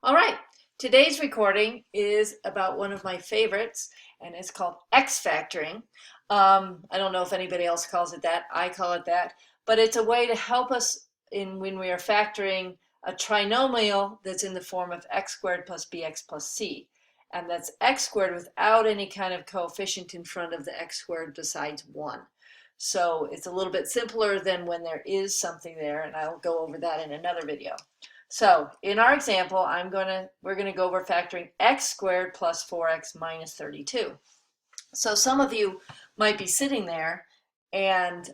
All right, today's recording is about one of my favorites, and it's called X factoring. I don't know if anybody else calls it that. I call it that, but it's a way to help us in when we are factoring a trinomial that's in the form of x squared plus bx plus c, and that's x squared without any kind of coefficient in front of the x squared besides 1. So it's a little bit simpler than when there is something there, and I'll go over that in another video. So in our example, we're gonna go over factoring x squared plus 4x minus 32. So some of you might be sitting there and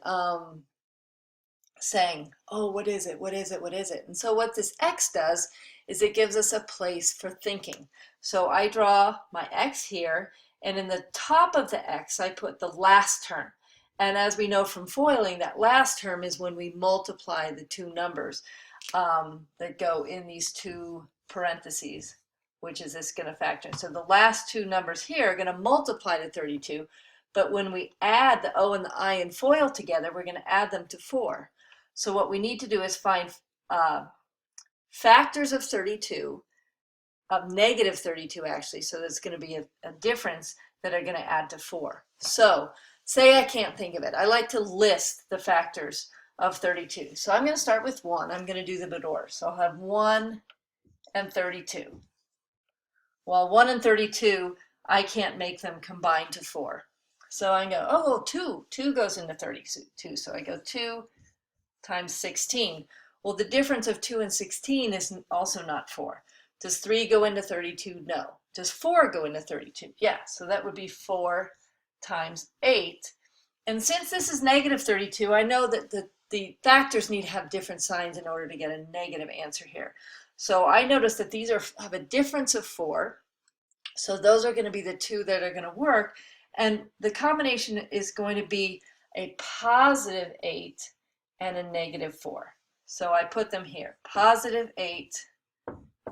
saying, oh, what is it? What is it? What is it? And so what this x does is it gives us a place for thinking. So I draw my x here, and in the top of the x, I put the last term. And as we know from FOILing, that last term is when we multiply the two numbers that go in these two parentheses, which is this going to factor. So the last two numbers here are going to multiply to 32, but when we add the O and the I in FOIL together, we're going to add them to 4. So what we need to do is find factors of 32, of negative 32 actually, so there's going to be a difference that are going to add to 4. So say I can't think of it. I like to list the factors of 32. So I'm going to start with 1. I'm going to do the bit order. So I'll have 1 and 32. Well, 1 and 32, I can't make them combine to 4. So I go, oh, 2. 2 goes into 32. So I go 2 times 16. Well, the difference of 2 and 16 is also not 4. Does 3 go into 32? No. Does 4 go into 32? Yeah, so that would be 4 times 8. And since this is negative 32, I know that the factors need to have different signs in order to get a negative answer here. So I notice that these have a difference of 4. So those are going to be the two that are going to work. And the combination is going to be a positive 8 and a negative 4. So I put them here, positive 8,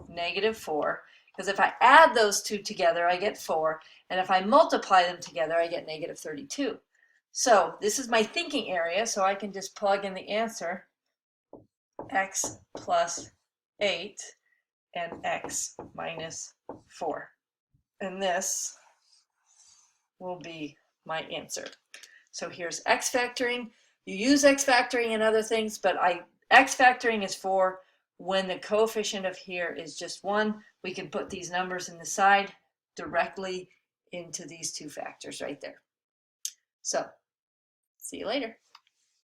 negative 4, because if I add those two together, I get 4, and if I multiply them together, I get negative 32. So this is my thinking area, so I can just plug in the answer, x plus 8 and x minus 4. And this will be my answer. So here's x factoring. You use x factoring in other things, but x factoring is for when the coefficient of here is just 1. We can put these numbers in the side directly into these two factors right there. So see you later.